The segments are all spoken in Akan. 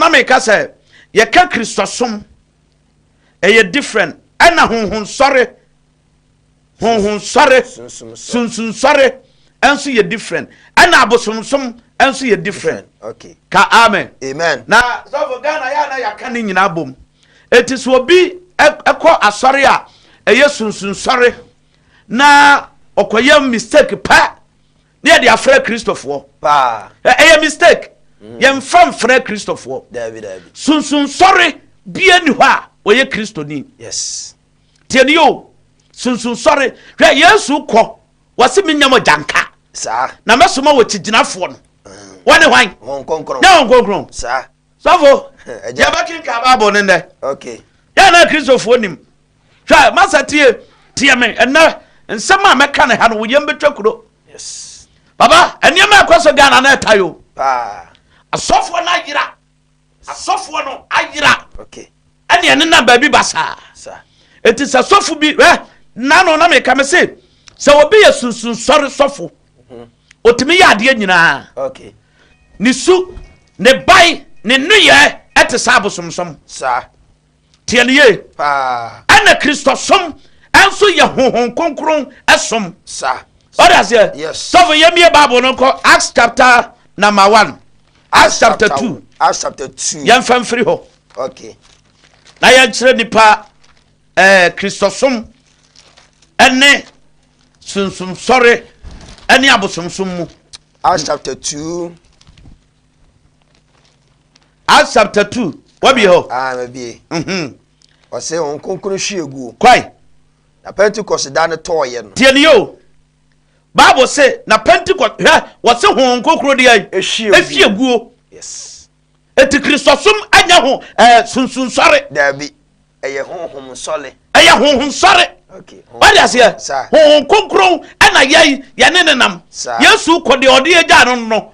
na me ka say ye ka Kristosom e different ana honhon sore sunsun sore enso ye different ana abosomsom enso ye different. Okay, ka amen na so Ghana ya na ya ka ni nyina bom eti so obi ekọ asore a eye sunsun sore na okoye mistake pa na de afra Christopher pa eye mistake ye mfamfra Christopher David sunsun sore bia ni ho a oye Christoni. Yes, tieni yo sunsun sore hwe Yesu kọ wase menyam janka sa na mesoma wo tiginafo no wone hwan honkonkron na honkonkron sa sofo ya bakin ka babo ne ne. Okay, ya na Christopher nim hwe masa tie me na nsema meka ne ha no wo yem betwa kuro. yes baba eniam akoso Ghana na tayo pa asofo na yira asofo no ayira. Okay, ene ne na ba bi basa sa eti sa sofo bi na no na me ka me se obi ye sunsun sori sofo otimi ya ade nyina. Okay, ni su ne bai ne nuye ete sabosomsom sa tieniye pa ana Kristosom enso ye honhon konkron esom sa. what does here? Yes. So for yemi Bible no ko Acts chapter number 1 Acts chapter 2 Acts chapter 2 yan fam free ho. Okay, na yan kire nipa Kristosom ene sunsun sore ene abosomsom mu. Acts chapter 2 Acts chapter 2 what be ho? maybe o say on konkuru hwiegu Kwai na Pentecost da ne toye no tieni yo Bible say na Pentecost what say hon kokro de ai ehwiegu. Yes, eti Kristosom anya ho sunsun sore David eye honhom sole eye honhom sore. Okay, what does here? Hon kokro ana yai ya ne nenam Yesu ko de ode agya no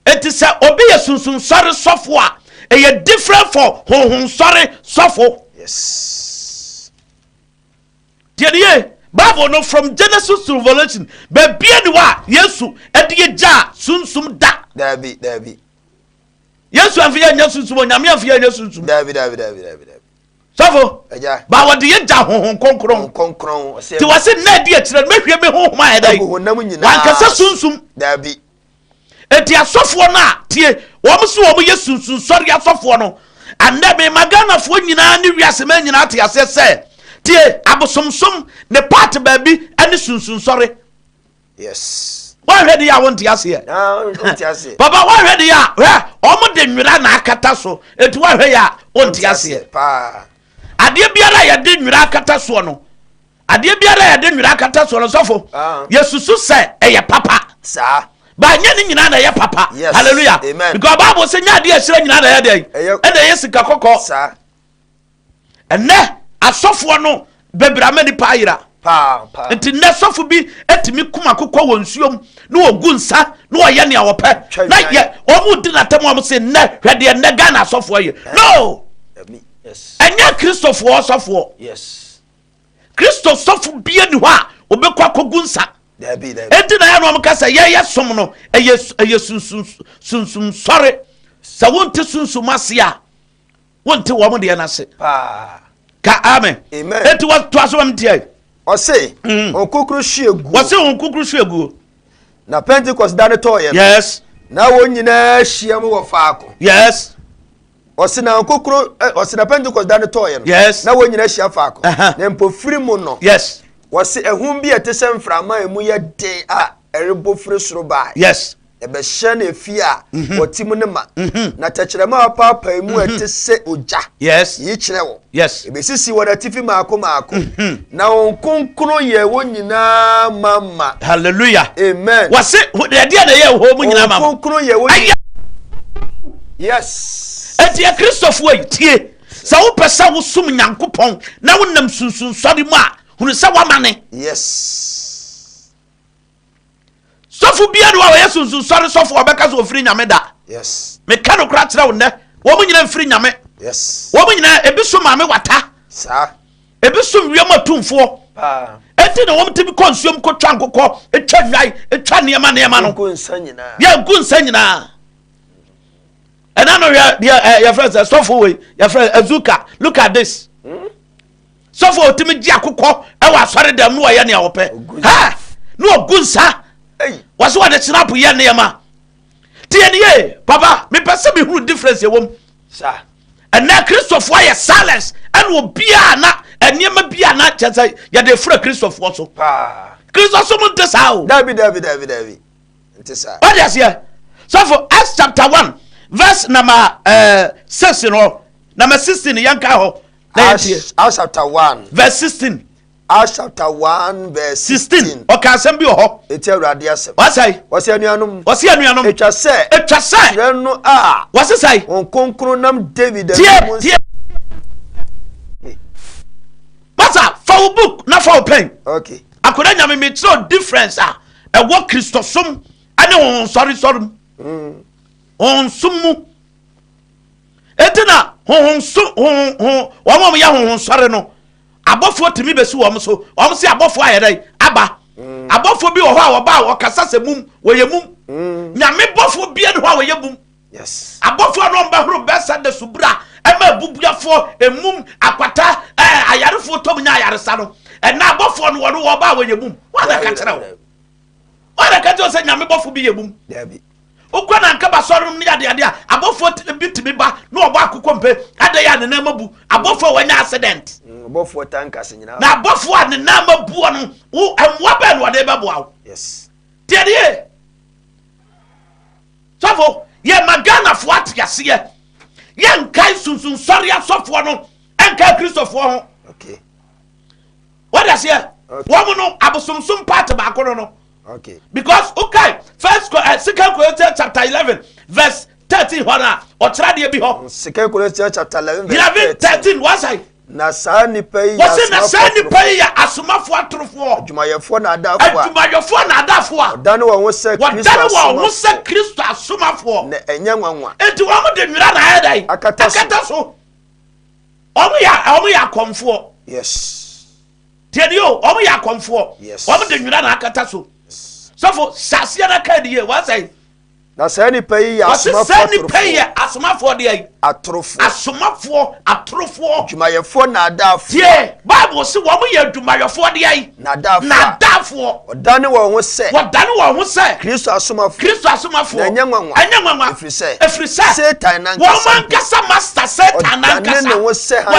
eti say obi ye sunsun sore sofo a eye different for honhom sore sofo. Yes, tieniye Bible no from Genesis to Revelation be bia ni wa Yesu ede agya sunsum da. David Yesu afia nya sunsum Nyame afia nya sunsum. David sofo eja ba wode ye gya honhom konkron ti wase na di akire mehwe me honhom ayedai wankasa sunsum David eti asofo na tie wo so wo ye sunsun sori asofo no ande me magana fo nyina ne wiase ma nyina te ase se tie abosomsom ne part baabi ane sunsun sori. Yes, wa hwede ya won te ase e wonte ase baba wa hwede ya omo de nwira na akata so eti wa hwe ya wonte ase pa ade biara ya de nwira akata so no ade biara ya de nwira akata so no sofo yesusu se eye papa sa ba nya ni nyina na ye papa. Yes. Hallelujah. Amen. Because Bible say nya de asira nyina na ye dey ena ye sika kokko sa ene asofo no bebrama ni pa yira pa nti ne sofo bi etimi kuma kokko wonsuom no ogu nsa no oye ne awope na ye omu di na temo am say ne hwede ne ga na asofo ye no. Yes, enya Christopher osofo. yes, Christo sofo bia ni ho a obekwa kogu nsa. David enti na ya no mkasa ye som no eye sunsun sore sa wonte sunsun asia wonte wo mo de na se pa ka amen enti what to aso am tie o say on kokuru hwiegu wo se on kokuru hwiegu na Pentecost da ne toye. Yes, na won nyina hia mu wo faako. Yes, o se na kokuru o se na Pentecost da ne toye no. Yes, na won nyina hia faako na mpofiri mu no. Yes, wose ehum bi etese mframa emu ye de a erebo firi soro ba. Yes, ebe hye na efi a otimu ne ma na tekyerema papa emu etese oja. Yes, yi kyere wo. Yes, ebe sisi wo na tifi maako na onkonkro ye wo nyina mama. Hallelujah. Amen. Wase de dia na ye ho mu nyina mama. Onkonkro ye wo. Yes. Enti ya Christopher wey tie sa wo pesa wo sum Nyankopon na wo nam sunsun sori mu a hunu sa wa mane. Yes. Sofu bia no wa yesunsun sori sofu obeka so ofiri Nyame da. Yes. Me ka no kra kire wo ne wo mu nyina mfiri Nyame. Yes. Wo mu nyina ebiso maame wata sa ebiso wiam atumfo enti na wo mtimi konsuom ko twa nkokɔ etwa nwai etwa niema no gunsa nyina ya gunsa nyina ena no your friends suffer way your friend Azuka look at this suffer otimi gi akokɔ e wa sɔre dam no ye ne awopɛ ha no ogunsa was what the snap ye ne ma tie papa me pese me hu difference ye wom sir and na Christopher why silence and will be na eniema bia na chese ye de fra Christopher so Christopher so monte sao David ntisa what is here so for Acts chapter 1 verse number 6 no number 16 yanka ho Acts chapter 1 verse 16 Acts chapter 1 verse 16 o ka asem bi ho eti awurade asem wasai wase anuanom etwa se no a wase sai on konkron nam David tie masa for book na for pen okay Akwadaa Nyame me throw difference e wo Christosum ane on sorry on sumu etina hon wa mom ya hon sorry no abofo timi besi wo so wo se abofo ayedai aba abofo bi wo ho a wo ba wo kasa semum wo yemum Nyame bofo bi ne ho a wo yemum yes abofo no mba horo besa de subra ema bubuafo emum akwata ayarefo tom nya ayaresa no na abofo no wo ba wo yemum wa da ka kira wo wa da ka jo se Nyame bofo bi yemum dabi ukwa na nka basorum ni ade abofo bitimi ba na obo akokɔ mpe ade ya ne na mabu abofo wanya accident abofo tankas nyina na abofo ne na mabu no wo amwa ba no de beboa yes tie sofo ye magana fo atiase ye nkai sunsun sɔre asɔfo no enka Christopher ho okay what does here wo no abosomsom part ba ko no okay because okay second Corinthians chapter 11 verse 13 hona o try de bi ho second Corinthians chapter 11 verse 13 was I na sa ni pay ya asomafo atrofo adwumayefo na adafo a dan wo ho se Kristo asomafo na enya nwanwa enti wo mo de nwira na ayedai akata so omo ya komfo yes tedio omo ya komfo yes wo mo de nwira na akata so so sasia na kadiye wa say na sa ni pay ya asomafo de ai atrofo atrofo adwumayefo na adafo tie bible say wo mo ya adwumayefo de ai na adafo odane wo ho se Kristo asomafo na enya nwanwa efri se Satan na nkasa wo man kasa master Satan na nkasa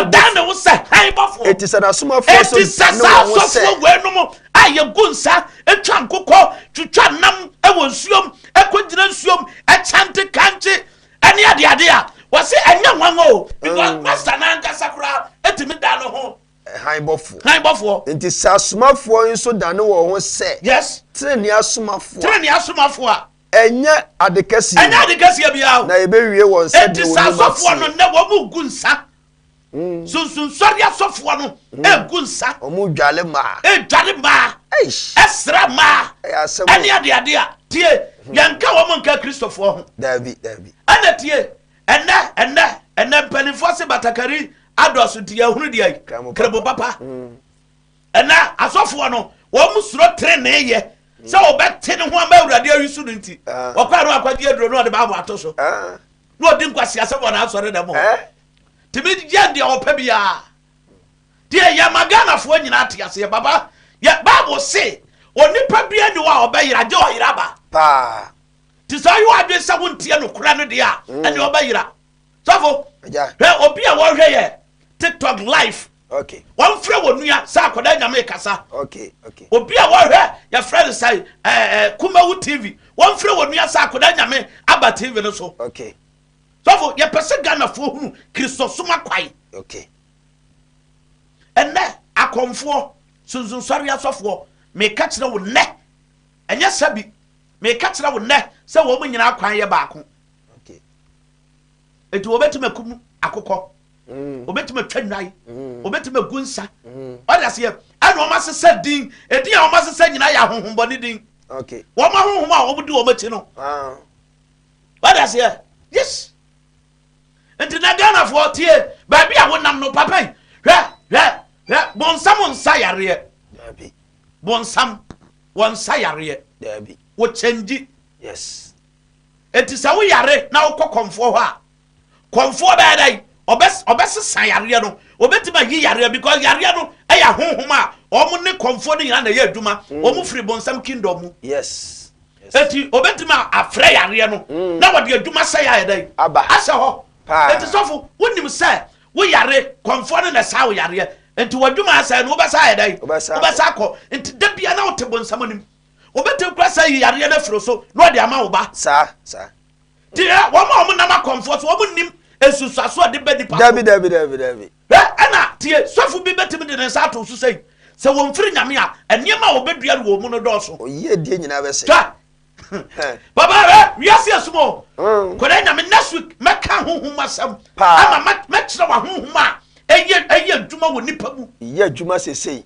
odane wo se hai bafo etisa na asomafo so dane wo se wenum aye gunsa etwa nkokɔ twitwa nam ewo nsuom ekogina nsuom echante kanche ene ade a wase enya nwanwa o because master na nkasa kura etimi da no ho han bofo enti sasomafo nso dane wo ho se yes treni asomafo a enya adekasi bia na ebewie won se de wonu sasofo no ne wo mu gunsa sunsun sori asofo no egunsa omu dwale ma esra ma ene ade a tie yanka wo monka Christopher ho dabi ana tie enne panifo se batakari adosu tie hunu dia krebo papa ena asofo no wo musuro trene ye se obete ne ho ama awurade awisu no nti okwaro akwadi aduro no de baabo atoso no odi nkwasi asebo na asore dem ho timi jende opa bia tie ya magana fo nyina atiase baba ya bible say onipa bia ni wa obayira je oyira ba pa ti so yo adwe se wontie no kura no de a ene obayira sofo obi a wo hwe ye TikTok live okay one frɛ wonua sa Akwadaa Nyame kasa okay obi a wo hwe ya friend say KUMAWOOD TV one frɛ wonua sa Akwadaa Nyame aba TV no so okay sofo ye pese Ghana fo hunu Kristo soma kwai okay enne akomfo sunsun sori asofo me ka kire wo ne enye sabi me ka kire wo ne se wo mu nyina kwan ye baako okay eti obetima kum akokɔ obetima twanai obetima gunsa ɔdase ye ana o masese din edin a o masese nyina ya honhombo ne din okay wo ma honhom a wo budi wo mati no ɔdase ye yes enti na Ghana fo tie ba bia wonam no papa hwɛ bonsam nsa yare dabi bonsam wonsa yare dabi wo change yes enti sa wo yare na wo kokomfo ho a konfo ba dai obesesa yare no obetima yi yare because yare no eya honhoma omo ne konfo ne yana ya adwuma omo free bonsam kingdom mu yes eti obetima afre yare no na wode adwuma say ya dai asa ho eti sofo wonim say wo yare konfo ne na sa wo yare enti wadwuma asa no obesa ya dai obesa ko enti da bia na wote bonsam nim obete kura say yare na fro so no de ama wo ba sa dia wo ma omo na ma konfo so omo nim esusaso de bedi pa David ana tie sofu bi betimi de nsa to so sei se won firi nyame a eniema wo bedua wo mu no do so oye die nyina be se baba wiase asumo koda nyame next week meka honhom asam ama mekira wa honhom a eye adwuma wo nipa mu ye adwuma sesei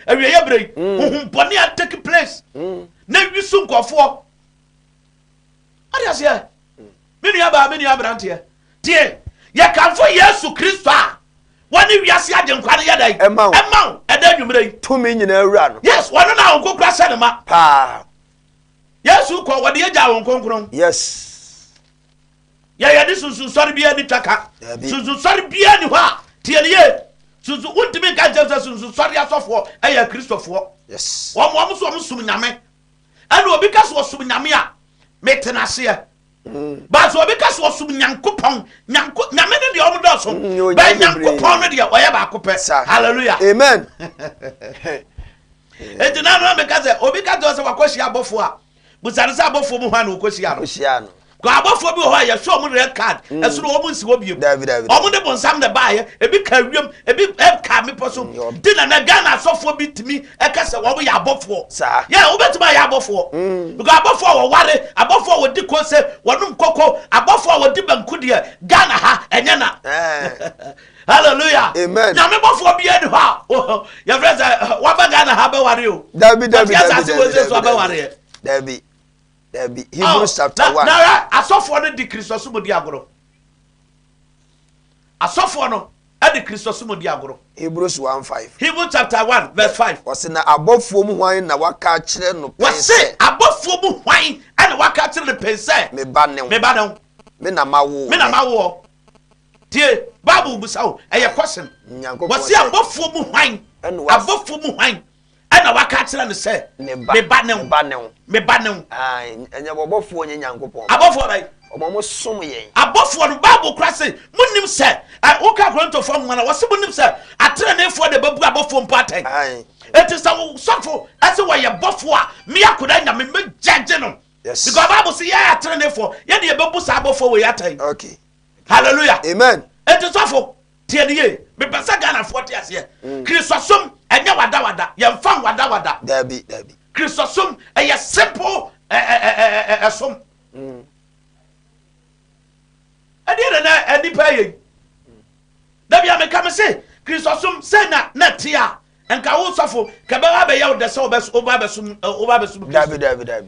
awie ye brei honhom bone a take place na wisu nkofo ariase menu aba brante tie ya kanfo Yesu Kristo a woni wiase agenkwa ne yadai ema eda nwumre tumi nyina awura no yes wono na onkokra sene ma pa Yesu ko wode yeja won konkron yes ya de sunsun sori bia ni twaka sunsun sori bia ni ho a tie ne sunsun wontimi ka je sunsun sori asofo eya Kristofo yes wo so sum nyame ana obi ka so sum nyame a metenase but obi ka so sum nyankopon nyame ne de omodo so ba nyankopon ne de oya ba kope hallelujah amen etina no me ka se obi ka do se wakoshi abofo a busare se abofo mu hwa na okoshi ano ko abofo bi ho ya show mu red card esuro o mu nsi wo biem o mu de bonsam de baaye ebi ka wiem ebi ka me poso dina na Ghana sofo bi timi e ka se wo ya abofo ya wo betima ya abofo because abofo wo ware abofo wo di ko se wonum koko abofo wo di banku de Ghana ha enye na hallelujah amen na me bofo bi edi ha ya friends wa ba Ghana ha be ware o David Hebrews chapter 1 na asofo no di Christos mo di agoro asofo no e di Christos mo di agoro Hebrews 1:5 Hebrews chapter 1 verse 5 wose na abofo mu hwan na waka kire no pense wose abofo mu hwan ana waka kire no pense me ba ne me na mawo tie Bible busawo eye question wose abofo mu hwan ana waka kire no se me ba ne ai enya bobofo onye nyankopon abofo bai omo som yen abofo no Bible krase munim se o ka Korinto fo mana wose munim se atere ne fo de babu abofo mpo atan ai eti sofo ase wo ye bofo a me akoda nyame me judge no yes because Bible say ya atere ne fo ye de babu sa abofo wo yatan okay hallelujah amen eti sofo tie de me pesa Ghana fo te ase Christosom enya wada ye mfam wada David Christosom eye simple som adire na anipa ye da bia me ka me se Christosom se na tia enka wo sofo ka ba ba yawo de se oba besum David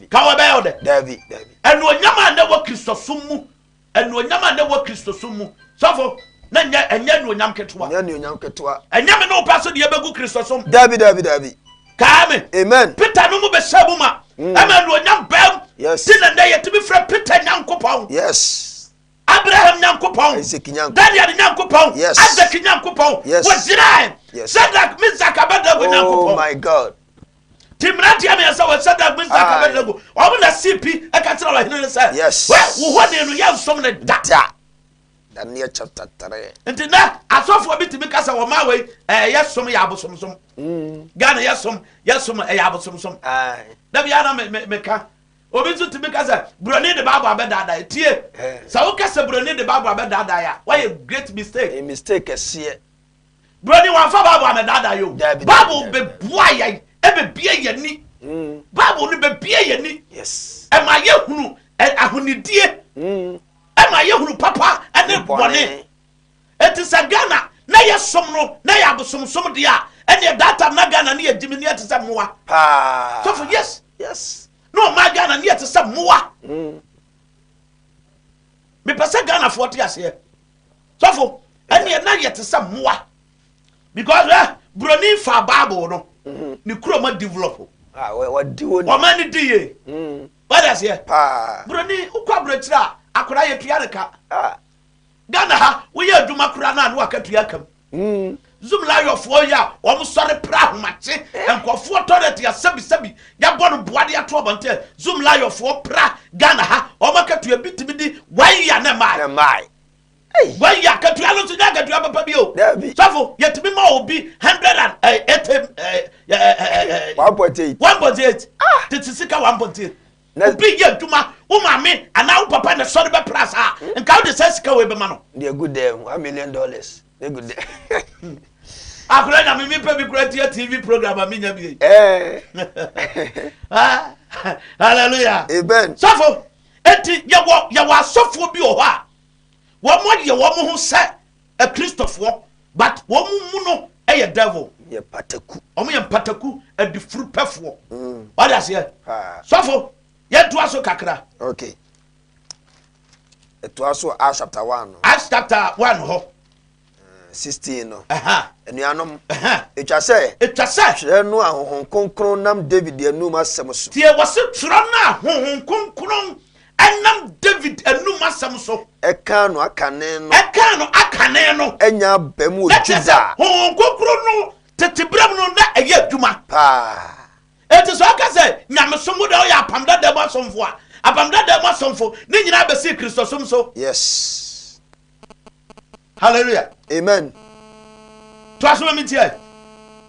ka wo ba yawo de David enu onyama na wo Christosom mu sofo na enya nu onyam ketwa enya me no paso de yebegu Christosom David Kame amen Peter no mu be sabuma ama nu onyam bam yes tin na ye tibi fra Peter nyankopon yes Abraham nyankopon Daniel nyankopon Isaac nyankopon wojira Shadrach Meshach Abednego nyankopon oh my god Timrati am yasa wa Shadrach Meshach Abednego omo na CP e ka tira wa hinu say yes wo ho ne no ya som ne da Daniel chapter 3 enti na asofo bitimi kasa wo ma we yesom ya abosomsom Ghana yesom ya abosomsom da bia na me ka obi zu timi kasa broni de Bible abedada tie sa wo kasa broni de Bible abedada ya why a great mistake a mistake ese broni wan fa Bible abedada yo Bible be boa ya e be bia yani Bible ni be bia yani yes e ma ye hunu ahonidie ma ye hunu papa ene bone etisa Ghana na ye som no na ye abosomsom de a ene data na Ghana na ye jimi ne etisa moa so for yes no ma Ghana ne etisa moa me pesa Ghana for te ase so for ene na ye etisa moa because broni fa Bible no ni kuro ma develop what do o ma ni die what is here broni ukwa brochira akora ye tuya nka Ghana ha we ya adwuma kura na no akatua kam zoom live for ya wo mo sori pra homache enkofo toilet ya sabi ya bono boade ato obonte zoom live for pra Ghana ha o makatua bitimi di wan ya na mai wan ya katua lo so ga katua papa bi o sofo yetimi ma obi 1.8 titisika 1.8 obi ya adwuma wo mame ana wo papa na sori be pra sa nka wo de sesika we be ma no they good there $1 million they good there Akwadaa na me pe bi kura TV program a minya bi. Hallelujah. Amen. Sofo enti ye wa sofo bi o ho a. Wo mo ye wo mo ho se a Christopher but wo mu no e ye devil. Ye pataku. O mo ye pataku a difuru pefo. What does here? Sofo ye to aso kakra. Okay. Eto aso Acts chapter 1. Acts chapter 1 ho. 16 no enuanom etwa se twere no ahohon konkron nam David enum asem so tie wose twere no ahohon konkron enam David enum asem so eka no akane no enya bam o Juda ahohon konkron no tetebram no na eye adwuma pa eti so aka se nyame somo da o ya apamda da ma somfo a apamda da ma somfo ni nyina be se Kristo som so yes. Hallelujah. Amen. To aso me tie.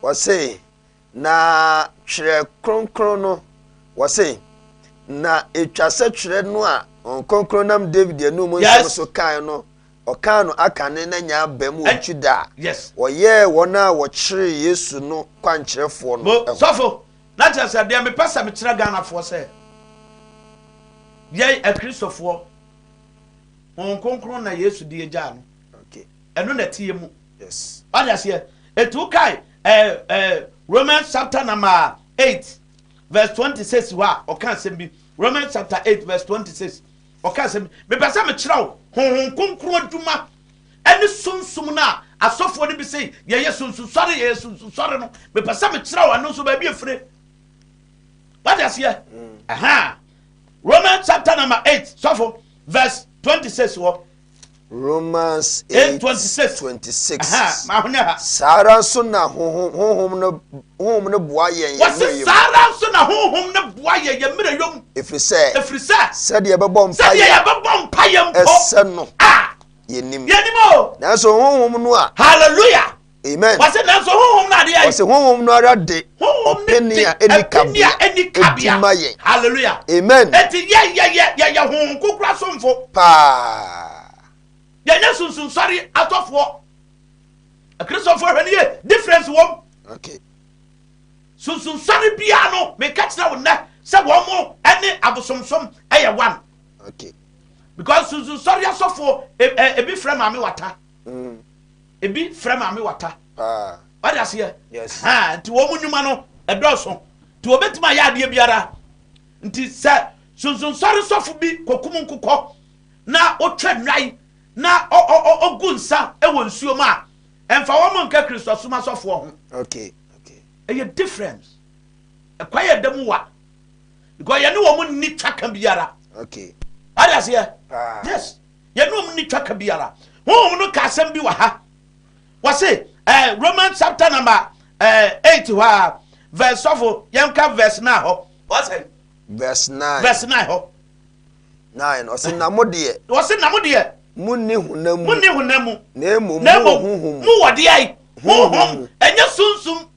Wase na twere kronkron no wase na etwase twere no a kronkron nam David enu mo nsem so kan no okan no akane na nya bam o Juda. Yes. Oye wona wo kyere Yesu no kwankyerefo no. Sofo na tese de me pesa me kyere Ghana fo se. Ye a Christopher kronkron na Yesu die gya no. Eno na tie mu. Yes. What does here? Etu kai Romans chapter number 8 verse 26 wa o kan sem bi. Romans chapter 8 verse 26. O kan sem me pesa me kyerɛw honhon konkron adwuma ene sunsum na asofo ne bi sei ye sunsun sɔre ye sunsun sɔre no me pesa me kyerɛw ano so ba bi efre. What does here? Romans chapter number 8 sofo verse 26 wo Romans 8:26. Sara so na honhom no boa yen ye. Sara so na honhom no boa yen ye mere yom. Efrisa. Said ye bebom payam. Ese no. Yenim. Yenimo. Na so honhom no a. Hallelujah. Amen. Was it na so honhom na de ai? Was honhom no ara de. Openia eni kabia. Hallelujah. Amen. Eti ye honhom kokura somfo. Pa. Yanya sunsun sorry atofo a Christopher hwaniye difference wom okay sunsun sorry bia no me catch na wona se wo mo ene abosomsom eye one okay because sunsun sorry asofo ebi frame ame wata ebi frame ame wata what does here yes nti wo mu nyuma no edoso nti obetima ya ade biara nti se sunsun sorry sofo bi kokum nkukọ na otwa nwai na ogunsa ewo nsuo ma emfa wo mo nka Kristo soma sofo ho okay a difference a quiet dem wa because you know wo mo ni twaka biara okay others here yes you know mo ni twaka biara wo no ka asem bi wa ha was say Romans chapter number 8 wa verse of yanka verse 9 ho was say verse 9 ho 9 o se namode munni hunamu na emu mu wode ai honhom enye sunsum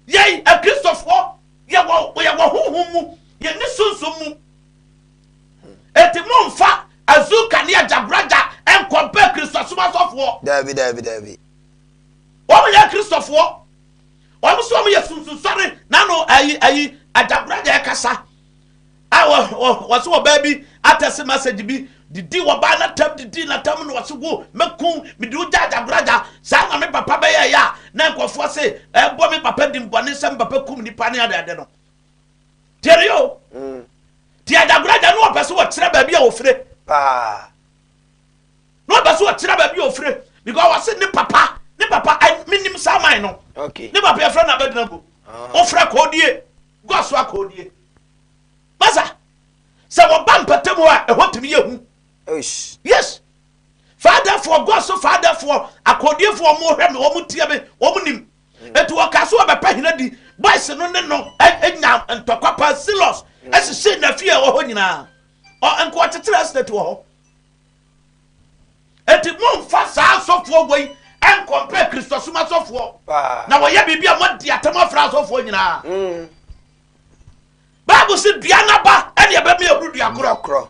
yei a Christopher ye wo honhom mu ye ne sunsum mu eti momfa azuka ne ajabraja en compare Christopher sofo David wo ye Christopher wo mo so mo ye sunsun sare na no ayi ajabraja e kasa wo so baby atese message bi didi wo ba na tam didi na tam no wase go mekun me di ujaja braja sa na me papa be ya na nkofo se bo me papa dimbone sem papa kum ni pa ne ade no terio ti ada braja no opese wo kire ba bia wo fire pa no opese wo kire ba bia wo fire because wase ne papa minim sa man no okay ne papa e fra na bedina go o fra kodie go so akodie masa se wo ba mpatem a ehotimi yehu yes for God so father for akodi for mo hwe me wo tie me wo nim etu wo ka so be pa hina di boys no ne no enya ntokwa pa silos ese na fie wo ho nyina o enko tetere state wo ho eti mo mfa sa so fo goi en compare Christos ma so fo na wo ye bibia mo di atama fra so fo nyina Bible say bia na ba ene ye ba me ehuru dua kro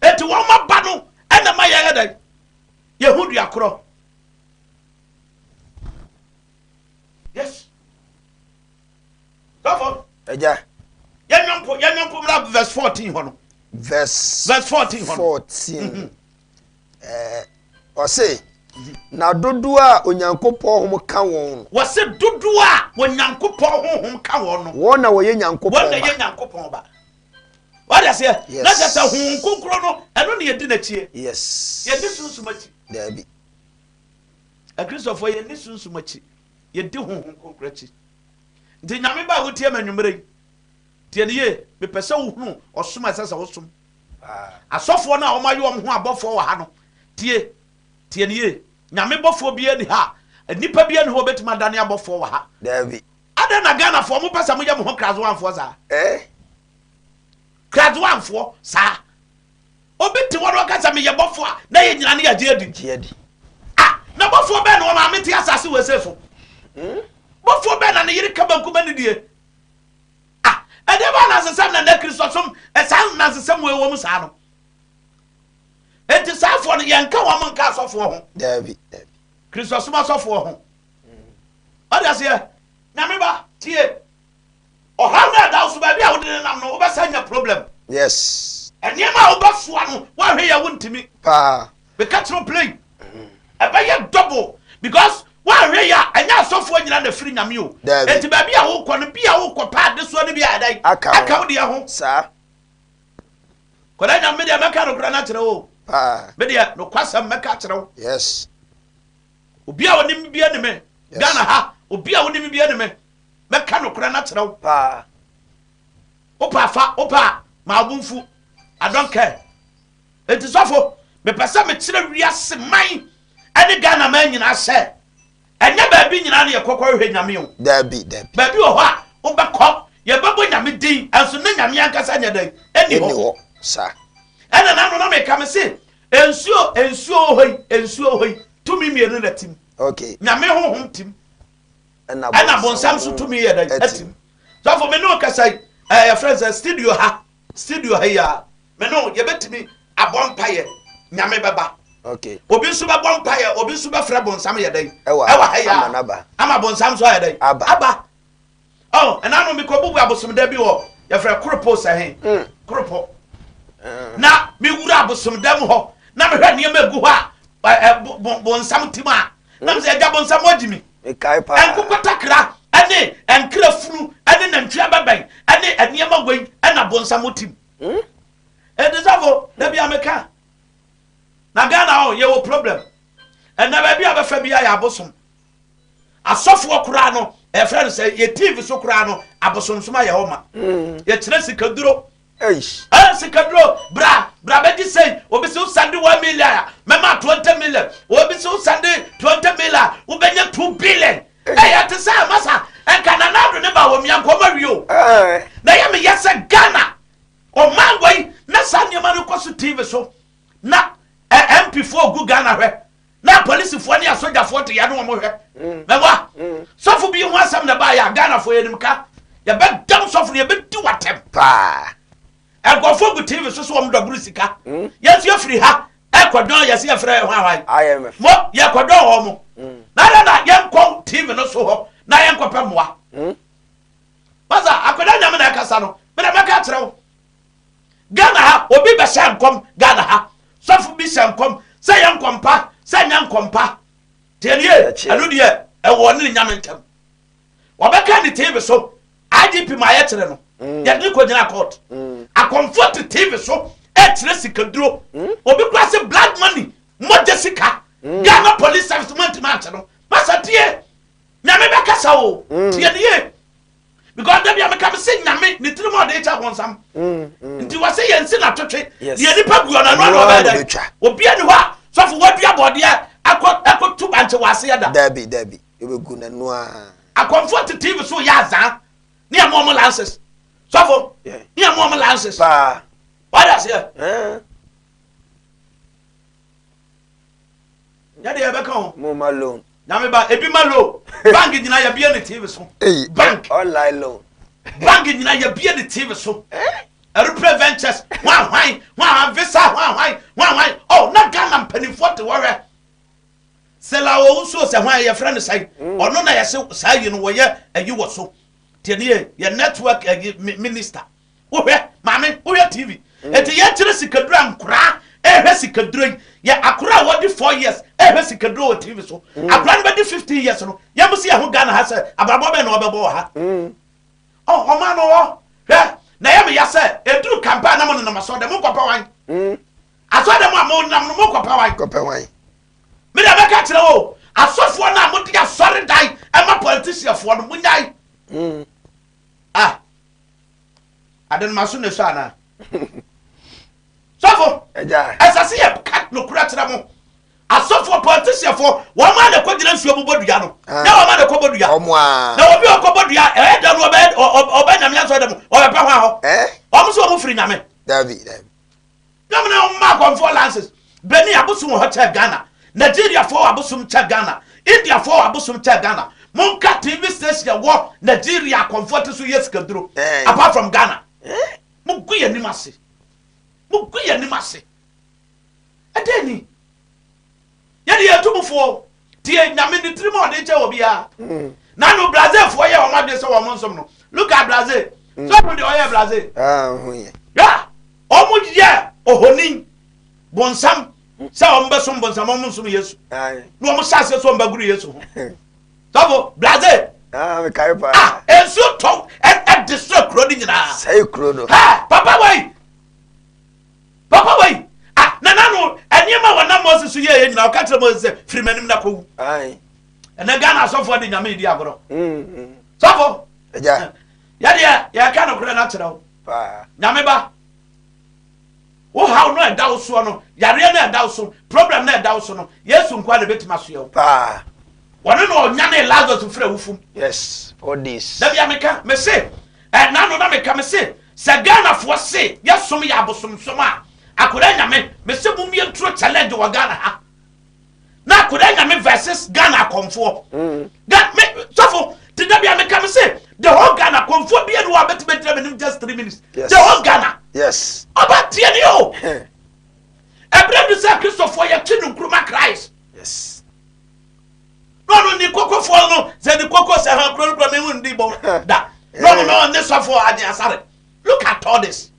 eti wo ma ba no ene ma ye hedan Yehudu yakro. Yes. Therefore, Eja. Yanyan verse 14 hono. Verse 14 hono. 14. O say na dodo a onyankopon hom ka won. Wo se dodo a onyankopon hom ka won no. Wo na wo ye nyankopon. Wo na ye nyankopon ba. What I say? Na just a hom kokro no, eno na ye di na chie. Yes. Ye di sunsumachi. Dabi. A Christopher ye ni sunsumachi. Ye di hom kokro chi. Nti nyame ba wo tie manwumre. Tie ne ye, me pese wo hunu osuma sesa wo sum. Asofo na o ma ye om ho abofo wo ha no. Tie ne ye, nyame bofo bia ni ha. Nipa bia ni ho betima dane abofo wo ha. Dabi. Ada na Ghana fo mo pesa mo ye mo ho krazo anfo za. Krazo anfo sa. Obiti woro kasa me ye bofo a na ye nyina ne ya adi. Na bofo be no ma meti asase we sefo. Bofo be na ne yiri ka banku ba ne die. Ede ba na sesam na Kristo som esam na sesam we wo mu sa no. Enti safo no ye nka wo mo nka asofo ho. Dabi. Kristo som asofo ho. Oda se na me ba tie. O ha na da so ba bia wo de nam no wo ba sanya problem. Yes. Eniema wo ba soa no wa hwe ya wontimi. Pa. Be catch no play. Ebe double because wa hwe ya anya asofo nyina na firi nyame o. Enti ba bia wo kɔ no bia wo kɔ pa de so ne bia adai. Aka wo de ho. Sa. Kola nyame de meka no kra na kyerɛ wo. Pa. Me de no kwasam meka kyerɛ wo. Yes. Obi a wonim bia ne me. Ghana ha, obi a wonim bia ne me. Meka no kra na kyerɛ wo. Pa. Opa ma abunfu. I don't care. Enti sofo me pesa me kyerɛ wiase man ene Ghana man nyina sɛ enya ba bi nyina ne yekɔkɔ hwɛ nyame o. Dabi. Ba bi o hɔ a wo bɛkɔ ye bɛbɔ nyame din anso ne nyame ankasa nya dan eni hɔ. Sa. Ena na no na me ka me se ensuo hoi tumi mienu na tim. Okay. Nyame honhom tim. Ena bonsam so tumi ye dan atim. So for me no kasai your friends studio ha ya me no ye betimi abompaye nyame baba. Okay. Obi nso ba bompaye obi nso ba fra bonsam ye dan ewa ha ya ama bonsam so ye dan aba. Oh ena no me ko bubu abosom da bi wo ye fra kropo sa hen kropo na me wura abosom da mu ho na me hwa niam egu ho a bonsam tim a na me se ga bonsam odimi e kai pa enkokotakra ane enkra funu ane nantwa baban ane aniema gwen ana bonsam tim e desavo da bia meka na Ghana o ye wo problem and na ba bia ba fa bia ya abosom asofo kura no e friend say ye TV so kura no abosomsoma ye homa ye kire sikaduro sikaduro bra be di say obi so sande 1 million mema 20 million obi so sande 20 million wo benya 2 billion ya te say masa en kana na do ne ba wo miankoma wio na ye me yesa Ghana o mangoi na sande ma no koso TV so na MP4 gu Ghana hwe na police fo ne asoja fo te ya no mo hwe mewa sofo bi ho asam na ba ya Ghana fo yenim ka ya be dam sofo ye be di watem pa Agofo gu TV so mo dobru sika yes you free ha Akwadaa yes you free ho hwan IMF mo ye Akwadaa ho mo na ye nko TV no so ho na ye nko pemoa baza Akwadaa nyame na kasa no me na meka kyerɛw Ghana ha obi be sha nkom Ghana ha sofo bi sha nkom say ye nkompa say nya nkompa tienie anu de e wo ne nyame ntam obeka ni TV so IGP ma ye kyerɛ no ye de ko nyina court a comfort TV so e kyerɛ sikaduro obi kwa se blood money mo Jessica Ghana police service man no masa tie nyame be kasa o tienie because dem ya me come say nyame ni tiri mo de cha wonsam nti wase ye nsi na twetwe ye nipa guo na no ba da obi ani ho a so for wadua bode a te wase ya da Debbie ebe gu na no a akomfo te TV so ya za ne am lances sofo ne am lances pa what does here ya de ebe kan mo ma loan Nyame ba ebi ma lo bank nyina ya bia ne TV so bank online loan bank nyina ya bia ne TV so Erupre Ventures wan visa wan oh na Ghana mpanifo te wore sela wo so se hwan ye friend sai ono na ye se sai no wo ye ayi wo so tie ne ye network minister wo hwe mame wo hwe TV eti ye kire sikadura nkura ehwe sikadura ye akura wo di 4 years ehwe sikadura wo TV so akura no be di 15 years no ye musi ye ho Ghana ha se abrabo be no obebo ha oh o ma no wo hwe na yeme ya se eduru campaign na mo no maso de mo kwapa wan aso de mo amon na mo kwapa wan me da be ka kire wo asofo na mo dia sori dai e ma politician fo no munyai aden maso ne so ana sofo eja esase ye kat no kura kire mo asofo politician fo wo ma de kwagina nsuo bobodua no na wo ma de kobodua na obi okobodua e da no obe nyame aso de mo obe pa hwa ho o mo so mo firi nyame David nyame na o ma konfo lances beni abusum ho che Ghana Nigeria for abusum che Ghana India for abusum che Ghana monka TV station wo Nigeria comfort so yes kaduro apart from Ghana mo guye ni mase edeni yadi yetumfo tie nyame ni trimo de che obi a na no Brazil fo ye o ma de so wo monsom no look at Brazil so mo de o ye Brazil huye ya o mo je ohonin bonsam sa o mbe so bonsam o monsom Yesu no o mo sase so mba guru Yesu so Brazil me kai pa enso to e destroy crowd nyina say crowd papa wai na no eniema wana Moses so ye nyina o ka kire Moses free manim na ko ena Ghana so for de nyame di agoro so for eja ya ka no kure na kire o nyame ba wo how no e dawo so no yare na e dawo so problem na e dawo so no Yesu nkwa de betima so ye pa wono no nyane Lazarus frɛ wufum yes all this da bia meka me se na no na meka me se Ghana fo se yesom ya abosom som a akoda nyame me se mu mie tro challenge wa Ghana ha na akoda nyame versus Ghana konfo me sofo ti da bia meka me se the whole Ghana konfo bia no abetibetire me just 3 minutes the whole Ghana yes about tie ni o Abraham say Christopher ya twinu nkruma Christ yes no ni kokofo no ze ni kokko se ha kro me hu ndi bo da no ne sofo ade asare look at all this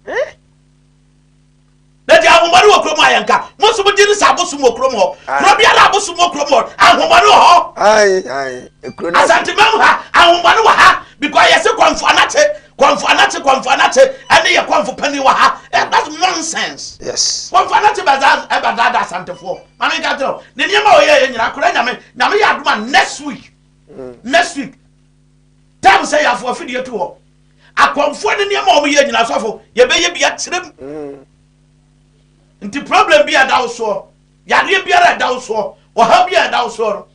na dia ahomare wo krom ayanka mo so budi ni sabosu mo krom ho kro bia na abosu mo krom ho ahomare ho ai ekro na asante mem ha ahomare wa ha because yes konfo anache ene ye konfo pani wa ha that's nonsense yes konfo anache bazada asante fo mami ka tro ne niam o ye nyina kro nyame ya aduma next week time say ya fo afidie to ho akonfo ne niam o ye nyina sofo ye be ye bia kirem nti problem bia dawo so yare biara dawo so o ha bia dawo so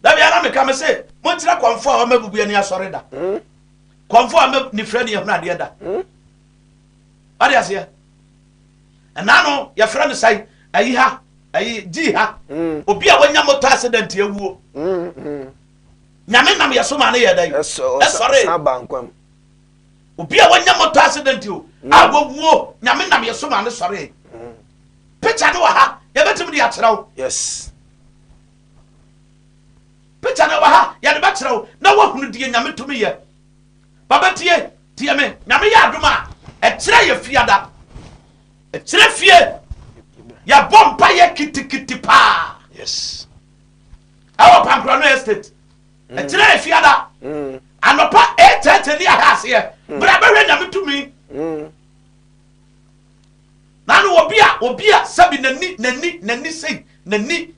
da bia na me ka me say mo tira konfo a ma bubu ani asore da konfo a ni friend ye huna de da ade ase na no ya friend sai ayi ji ha obi a wanya motor accident ewuo nyame nam yeso ma na ye dai sorry sabankwam obi a wanya motor accident o agwuo nyame nam yeso ma na sorry picture no wa ha ye betim de akyerɛw yes picture no wa ha ye de bekyerɛw na wa hunu de nyame tumi ye baba tie me nyame ya adoma ɛkyerɛ ye fiada ɛkyerɛ fie ya bompa ye kitikiti pa yes awo pankro no estate ɛkyerɛ ye fiada anopa 8:30 ni ahase ye bra behwe nyame tumi nanu obia sabi nani sei nani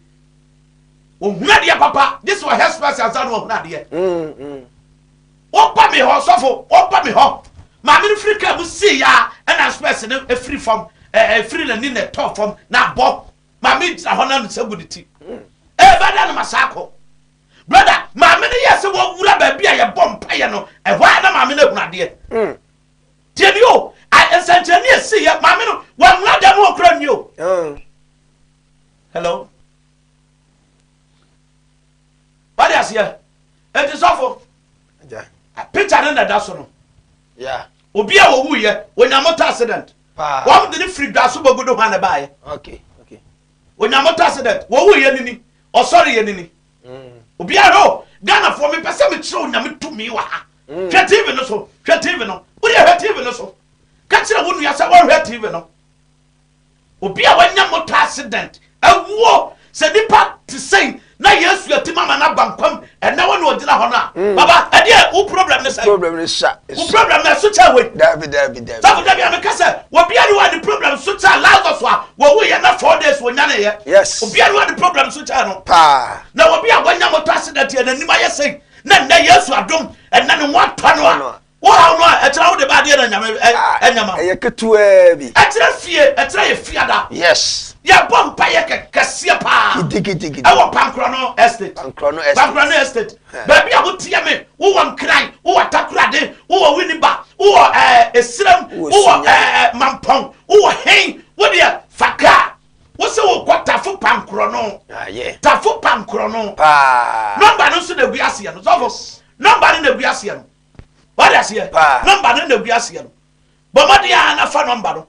ohuna de papa this was express as anu ohuna de opa me ho sofo opa me ho ma me frika mu see ya na express ne free from free nani ne top from na bo ma me tra ho na no saguditi bada no masako brother maame ne yes wo wura ba bia ye bom paye no e hwa na maame na hunade tie ni o I essentially see ya maame no wa nwura dem okra ni o hello what is here it is awful picture na da so no yeah obi a wo wu ye onyamoto accident wa de ni free daso bogodo hwa na baaye okay onyamoto accident wo wu ye nini o sorry ye nini obi a ro Ghana for me pese me kire onyame tumi wa ha hwe TV no so hwe TV no wo de hwe TV no so ka kire wo nua sa wo hwe TV no obi a wanyamoto accident awuo se nipa to say na Yesu yatima na bankwam na wo no ogina ho na baba e dey wo problem ne say problem is sha wo problem na so cha we David so David am ka say wo bia ni wa the problem so cha Lazarus wo wo ye na 4 days wo nya na ye yes wo bia ni wa the problem so cha no pa na wo bia wanya moto accident ye na nima ye say na Yesu adom na ne wo atwa no wo ha no e tira wo de ba de na nyame nyama e ketua bi e tira ye fiada yes ya bompa ye kekase pa digi awo Pankrono estate baby a wotie me wo wankran wo watakurade wo winiba wo esram wo mampon wo hen wo de faka wo se wo kwatafo Pankrono tafo Pankrono number no so na guase no so number no na guase no what is here number no na guase no bomade ya na fa number no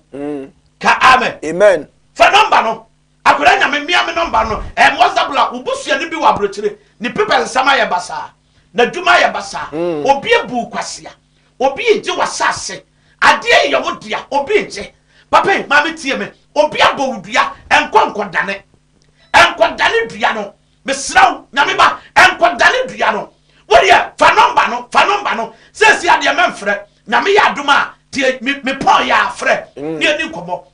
ka amen fa number no Akwadaa Nyame mia me number no WhatsApp la ubusua ni bi wa brochire ni people sama ya basa na dwuma ya basa obi ebu kwasea obi eje wasase ade ye wodia obi eje papa ma me tie me obi abodua enkonkodane dua no mesraw Nyame ba enkodane dua no wodia fa number no sesi ade memfre Nyame ya adoma tie me pon ya afre ni ani komo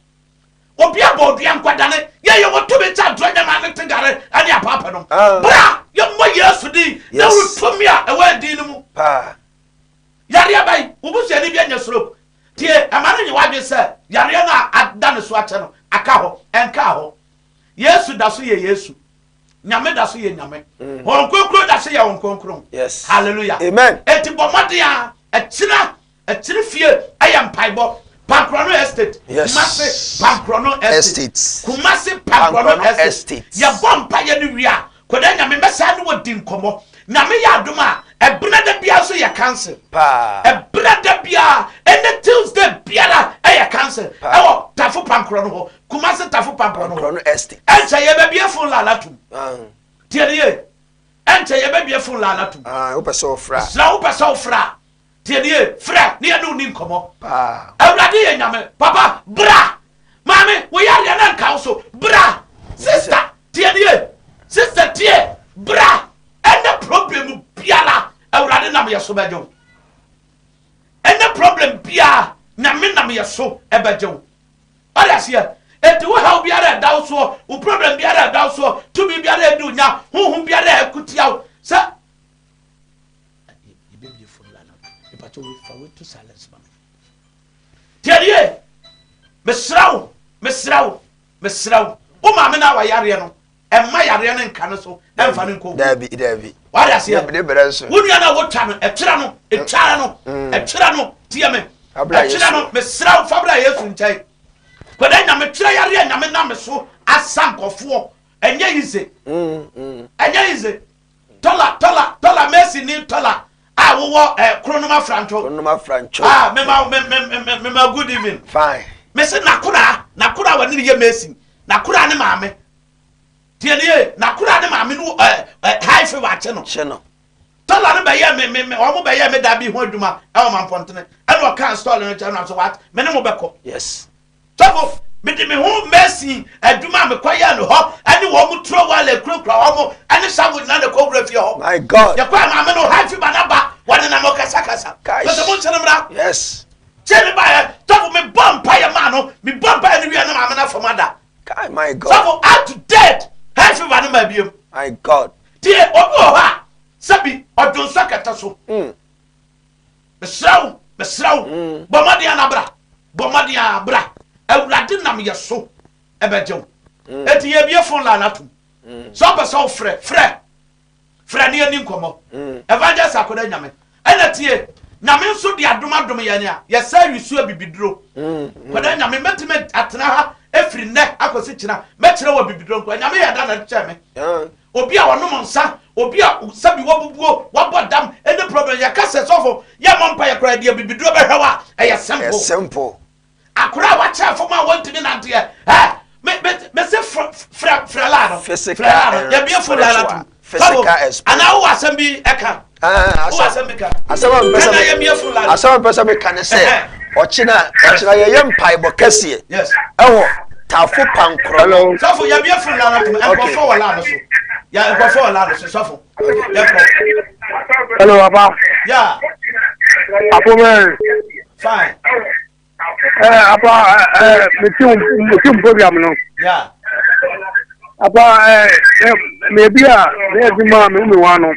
obi abodua nkwadane ye wo to be cha dronya ma ne tegare ani apapa no bra ye mo Yesu di na wo to me a e wa di no mu yare abai obusu ani bi anya stroke tie amane nye wadwe se yare na ada ne so ache no aka ho enka ho Yesu da so ye Yesu Nyame da so ye Nyame honkronkro da so ye honkronkro yes hallelujah amen eti bomade a echira fie ayam paibo Pankrono estate Kumasi Pankrono estate Kumasi Pankrono estate ya bompa ye ni wia koda Nyame mesa no wodi nkomo Nyame ya adoma ebrada bia so ya cancel ebrada bia any Tuesday biara ya cancel ewo tafo Pankrono ho Kumasi tafo Pankrono estate encha ye be bia fun la latum tieye encha ye be bia fun la latum wo pese ofra sra wo pese ofra tieye fra ne ya no ni nkomo awurade ye Nyame papa bra mame wo ya ya na nka so bra sister tieye sister tie bra any problem biala awurade nam ye so bejo any problem bia Nyame nam ye so ebejo ala sia eti wo ha biara da so wo problem biara da so to bi biara edu nya huhu biara ekutia sa ibebi fo la na e pa to we fa we to silence man tiye mesraw o ma me na wa yare no e ma yare no nka no so e mfa no nko dabi wa da sia de berenso wo nua na wo twa no e twara no tie me e twara no mesraw fabra Yesu nchai kwada Nyame twara yare Nyame na me so asankofo enye yize tola mercy ni tola wo Kronoma Francho me good evening fine me say nakura wani ye mercy nakura ne maame tienie nakura ne maame no high fever che no tola ne be ye me o mo be ye me da bi ho aduma e o mampontene e no kan stall no che no so what me ne mo beko yes so me de me ho mercy aduma me kwaya no ho ani wo mu tro wale krokra wo mo ani sabu na de kobra fi ho my god ya kwa maame no high fever na ba wani na mo kasa so mo chene mra yes chene ba ya to me bompa ya ma no me bompa ni wi na maame na famada kai my god so up to dead high fever na ma biem my god tie obi o ha sabi odun sakata so mesraw bomadi abra awurade nam ye so ebejew eti ye bie fon la natum so be so frɛ ne ani nkomo evangelist Akwadaa Nyame ɛna tie Nyame nso de adom yɛ ne a yɛsa yusu abibiduro Akwadaa Nyame metime atena ha efiri nɛ akosi kyina mɛkyerɛ wa bibiduro nko Nyame yɛ da na kyɛ me obi a wɔnom nsa obi a sabi wabubuo wabɔ dam any problem yɛ kase sɔfo yɛ mɔmpa yɛ kora de bibiduro bɛhwɛ wa ɛyɛ simple akora wa kyɛ fo ma wɔntimi nanteɛ me se fra la no yɛ bia fo la to physical expression ana wo asɛm bi ɛka wo asɛm bi ka asɛm pɛsɛ me ka ne sɛ ɔkyena yɛ mpai bɔ kɛseɛ yes ɛwɔ tafo pankro sɔfo yɛ bia fo la no ɛkɔfo wɔ la no so ya ɛkɔfo wɔ la no so sɔfo yɛkɔ hello papa yeah apo man fine apa meeting program no yeah apa maybe a me aduma me wa no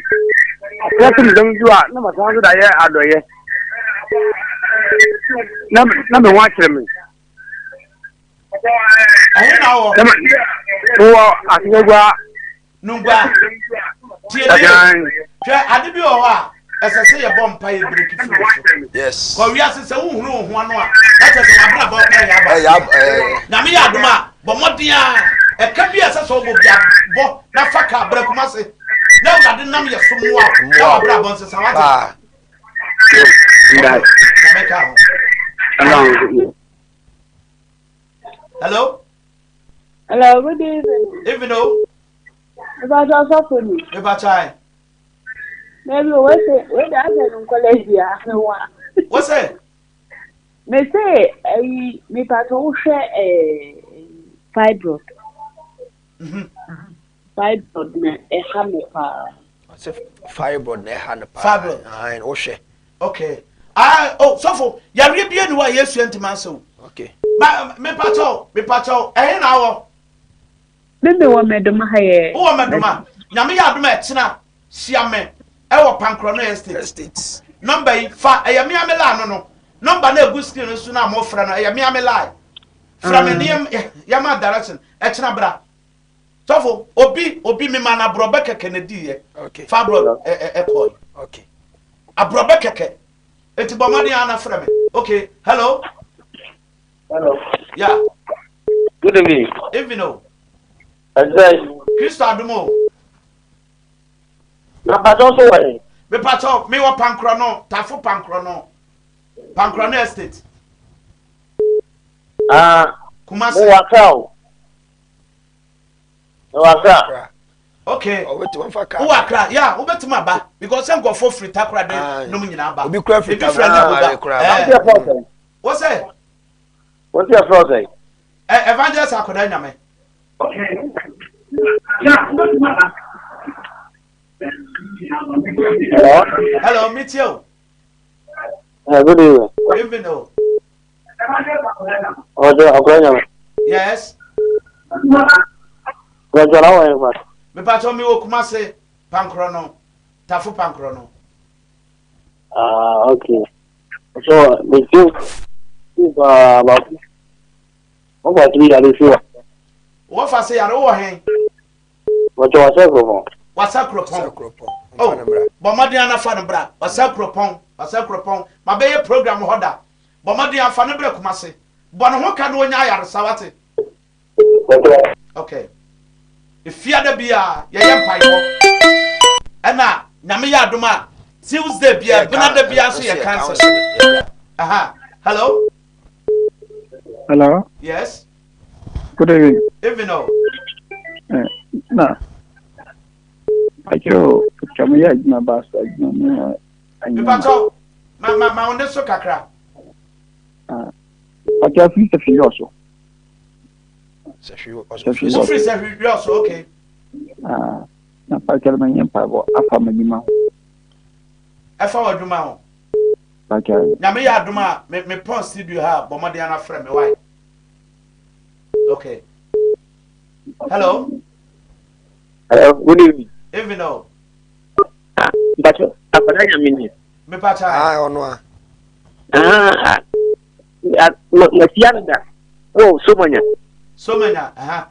apart from them do na ma san da ye adoye na me wa kire me ayi na wo wo atigwa nungwa tie hwɛ ade bi wɔ hɔ a ɛsɛ sɛ yɛ bɔ mpa yɛ break firi so yes kɔ wiase sɛ wohunu wo ho ano a ɛsɛ sɛ wabra bɔ Nyame yɛ adom a bɔ mmɔden a ɛka bi ɛsɛ sɛ wobɔ bia bɔ na fa ka brɛ kuma se na wurade nam yɛ som wo a na wabra bɔ nsesa wate hello good evening even though about also for me about time maybe we da no college ya no what's it me say me pato hwe fibroid fibroid na ha me pa what's fibroid na ha na pa fibroid ah o hwe okay so yare bia ni wa Yesu ntima so okay me pato na wo bebe wo medoma ha ye wo medoma Nyame ya adoma etena siame ewo Pankrono estate number yi fa eyame amela no number na egu screen nso na mo fra no eyame amela fra me ne yama direction etena bra tofo obi me mana brobe keke na di ye okay fa bro call okay abrobe keke eti bomade ana fra me okay hello yeah good evening even though Christo adumo na pato so we me pato me wo Pankrono tafo Pankrono estate Kumasi waka okay o wetu won fa ka wo akra yeah wo betima ba because sem go for free takra de no nyina ba obi kura free friend na kura what's it what's your process evangelist Akwadaa Nyame hello meet you good evening even though yes me pato me wo Kumasi Pankrono tafo Pankrono okay so me too about what we are doing what fa say yare wo hen what you say go wasakropon bomadian na fa no bra wasakropon ma be ye program hoda bomadian fa no bra Kumasi bono ho ka no nya yare sawate okay ifia da bia ye mpai ho ena Nyame ya adoma Tuesday bia bina da bia so ye cancel aha hello yes good evening even na ayo kama ya na basta na me pato ma onde so kakra akia fi se fi also okay na pa kele manya pa bo afa magima afa waduma ho akia Nyame ya aduma me pon studio ha bomode ana frɛ me why okay hello good evening even though but Akwadaa Nyame me pacha ono na fianda oh so manya aha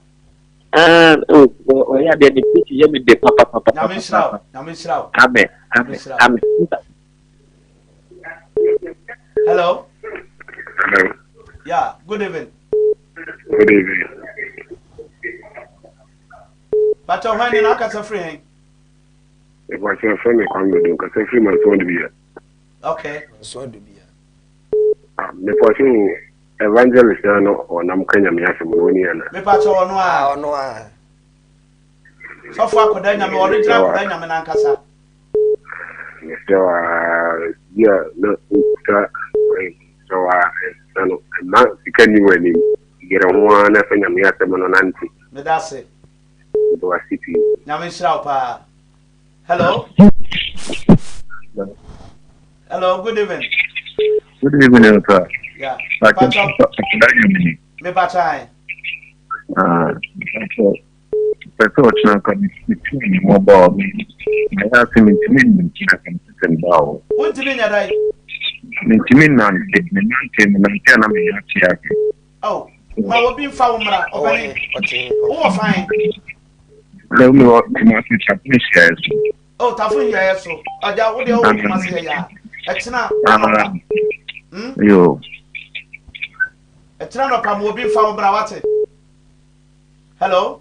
Oh, yeah, the pitch, you mean the papa. Nyame Amen. Hello. Hello. Yeah, good evening. Good evening. But when you knock us free. If I say friend, I can't do because every month want to be here. Okay. So do be. Me person evangelist or nam Kenya me asem no ni ana. Me pa cho no a. Ono a. So for Akwadaa Nyame original Akwadaa Nyame na nkasa. So yeah, no so no ma sikani wani gere ho na fa Nyame asem no nanti. Me da se. Do a city. Nyame shira pa. Hello. Hello, good evening. Good evening, sir. Yeah. Me pa Person between mobile. I have him in and bow. What do you mean, Yadai? Oh, my will be found. Oh, fine. Let me walk to my future. Oh, Tafu, yes, so I doubt what the old must say. It's not. You. It's not a will be found. Brawate. Hello.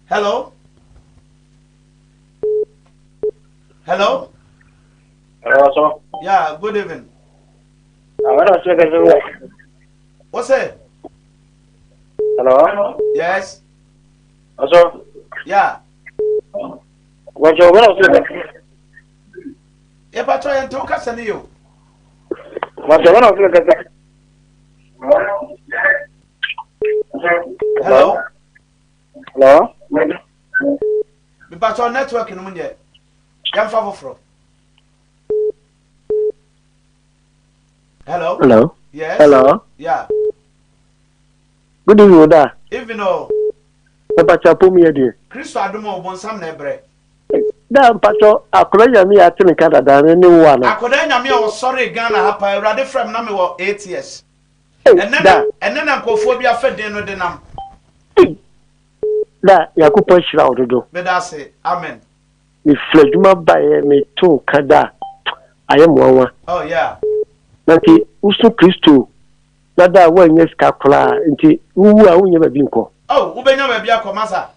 Hello. Hello. Hello, sir. Yeah, good evening. What's it? Hello. Yes. Also. Yeah. What's your name? If I try and talk, I send you. What's your name? Hello. Hello. The battle network in Munye. Yam Favofro. Hello. Hello. Yes. Hello. Yeah. Good evening, Oda. Even though Papa Chapo me here. Christo Adumo won some nebre. Da Pacho Akwadaa me at in Canada any one. Akwadaa Nyame was sorry Ghana hapa rade from na me wo 8 years. And then Uncle be afed no denam. Da Yakupo shira ododo. Be da say amen. Me fleduma bae me to kada. Ayem wanwa. Oh yeah. Nanti usu Kristo nada wa nyes kakra nti wu a wonye ba bi nko. Oh, ubenya ba bia komasa.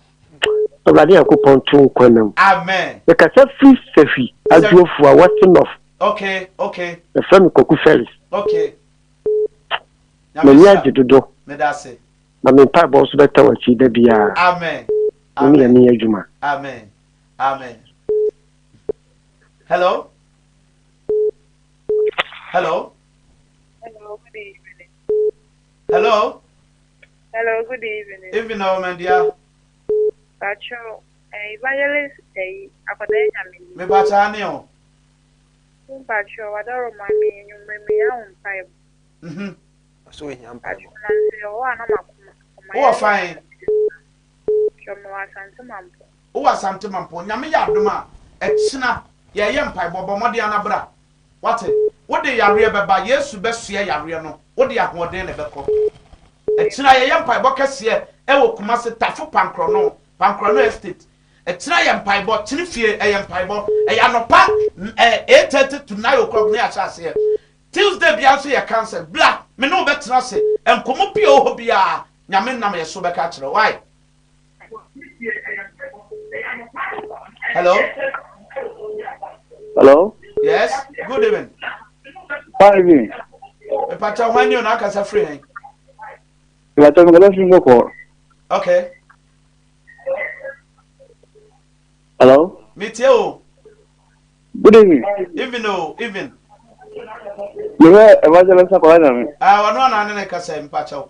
Awurade Yakupon to nkonam. Amen. The kasa free sefi aduofu a what's enough. Okay. The family koku felis. Okay. Me nya jidodo. Me da say. Na me pa bo so beta wachi da bia. Amen. Amen. Ni adwuma. Amen. Hello. Hello, good evening. Hello, Good evening. Even now, my dear. Pacho, evangelist, Akwadaa Nyame. Me Bachanio. Pacho, what are my you may be on 5. So we am Pacho, Oh, fine. Mampo. Oh, something, Mampo. Nyame Yaduma. Exna, Yam Pai, Bobomodiana Bra. What they are real by yes, best see Yariano. What they are more than a beco. Exna Yam Pai Bocas here, Ewo Kumasi Tafu Pancrono Estate. Exna Yam Pai Bot, Tinifie, a Yam Pai Bot, a Yanopa, 8:30 to 9 o'clock near us here. Tuesday, Bianca, your cancer, black, me no better say, and Kumupio Hobia, Yamin Nama Soba Catcher. Why? Hello? Hello? Yes? Good evening. Fine. Pacha, when you're not as a free. La tengo que decir poco. Okay. Hello? Me too. Good evening. Even. You were evangelist Akwadaa. I want to know Pacha.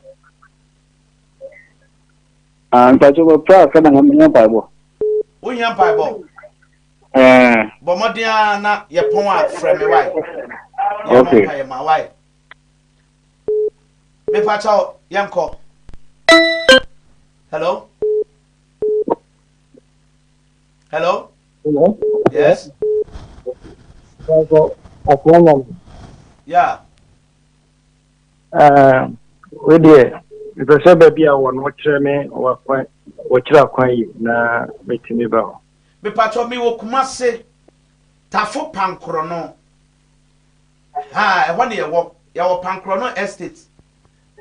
And Pacho will pray for the Bible. We have Bible. Bomodiana, your poma from my wife. Okay. My wife. Me Pacha, Yanko. Hello? Hello? Yes? Akwadaa. Yeah. We dear. If I baby, I want watch me or watch out quiet na make me bow. Me patcho me wo Kumase Tafo Pankrono. Ha, one year walk, your Pankrono estate.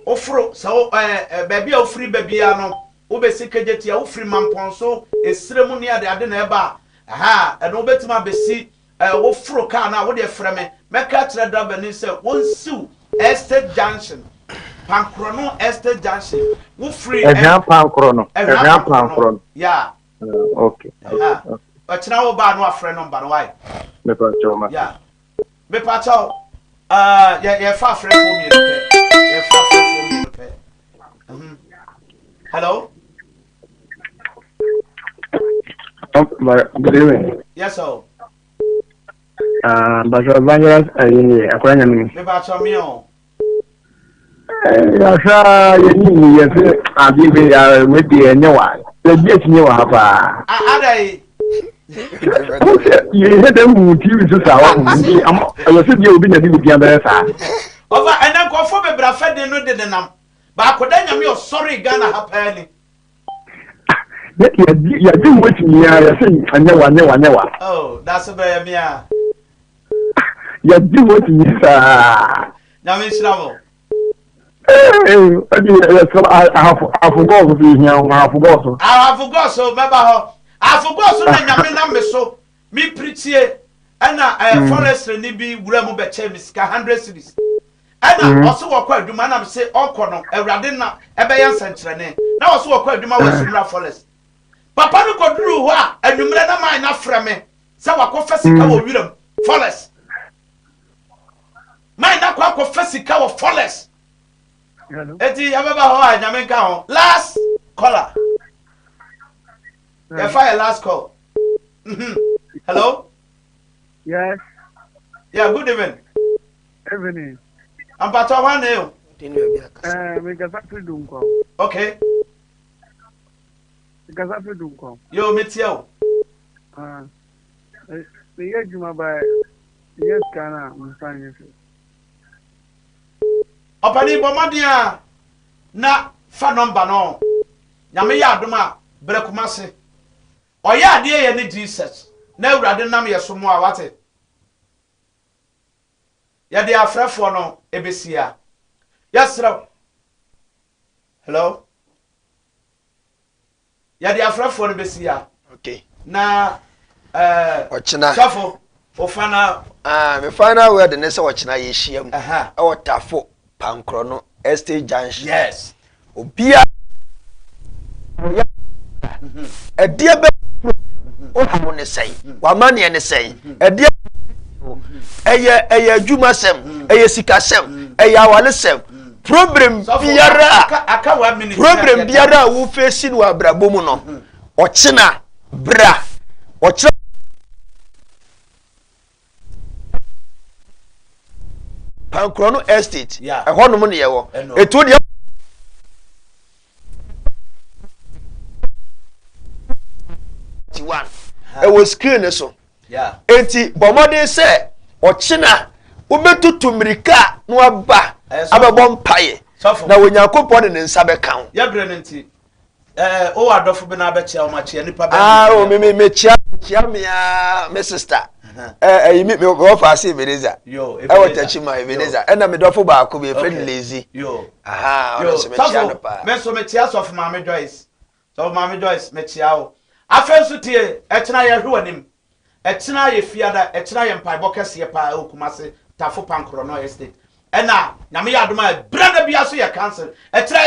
Ofro, so baby, oh free baby, no, Obesikajet, your free mamponso, a ceremony at the Adeneba. Aha, and Obetima Bessi, Ofro Kana, what your frame, Mecatra Dabanisa, one sue, Estate Junction. Pankrono Estate Junction. Wo free a Pankrono. A Pankrono. Yeah. Okay. But now about no friend on Banwai. Me patcho. Yeah. Me patcho. Yeah, far friend for me. Yeah, far friend for me. Hello. Good evening. Yes, sir. But Bangaras, Akwadaa Nyame. Me patcho me on. Yasa yeni yesi abi be ya wedi enyewa. The date nyewa pa. Adai. You hear them TV so sa wa. I say dey obi na di bi aba sa. Over and then go for be bra fede no de nam. Ba Akwadaa Nyame sorry Ghana hapa ni. Ya di wetimi ya say anyewa. Oh, that's about me. Ya di wetimi sa. Nyame shirawo. I forgot to be here. I forgot so, remember I forgot so na Nyame na me so. Me preachie and forestry ni bi wura mu be che mi sika 100 cedis. And also wo kwa aduma na me say okọ no Awurade na ebe ye nsentrene. Na also wo kwa aduma wo sumra forest. Papa no koduru ho a anumre na man na fra me. Say wakọ sika wo wiram forest. Man na kwa sika wo forest. Eti yababa ho a Nyame ka ho. Last caller. Yeah, fire last call. Hello? Yes. Yeah, good evening. Evening. I'm Pato Wane. We got freedom call. Okay. We got freedom call. Yo, Mitio. The Yajuma by yes, Kana, Mustang. Opani Bomadia na fa number no. Nyame ya adoma bre Kumase. Oya ade ye ne Jesus. Na Awurade nam ye so mo a wate. Ya de afrafo no ebesia. Yesra. Hello. Ya de afrafo no besia. Okay. Na ochina. Safo ofana me final word ne se ochina ye hyiam. Aha. E wotafo Pankrono Estate Junction. Yes. Obia. Edie be o hawo ne sei. Wa mane ne sei. Edie eye adwuma sem, eye sika sem, eye awale sem. Problem biara wo face no abrabom no. Ochina bra. Ochina Pankrono Estate. Yeah. E hono mo ne ye wo. Etu de e was screen so. Yeah. Enti bomode se ochina ubetutu mirika no aba ababom paye. Na wonyankopon ne nsa be kan. Ya bre nti o adofo be na abechia o machia nipa be. O me chia me ya me sister. Me go fa se Ebeneza. Yo, e watachi ma Ebeneza. E na me dofo ba ko be friend lazy. Yo. Aha, o so me chia no pa. Me so me chia so of Mama Joyce. So Mama Joyce me chia o. Afenso tie etena ye hwe anim. Etena ye fiada, etena ye mpaibọ kese pa o Kumase Tafo Pankrono Estate. Ena Nyame ya adoma brada bia so ye cancel. Etena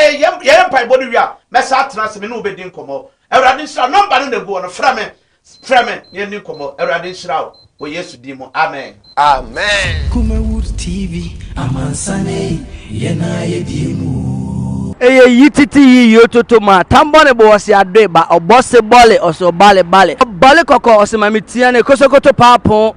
ye mpaibọ no wi a mesa atena se me no obedi nkomo. Awurade nsira number no na go no fra me ye ni nkomo. Awurade nsira o Yesu di mo. Amen. Amen. KUMAWOOD TV amansane ye na ye di mu. Eye yititi yototo ma tambone bo wasi adeba obose bole oso bale kokko osema mitiane kosokoto papon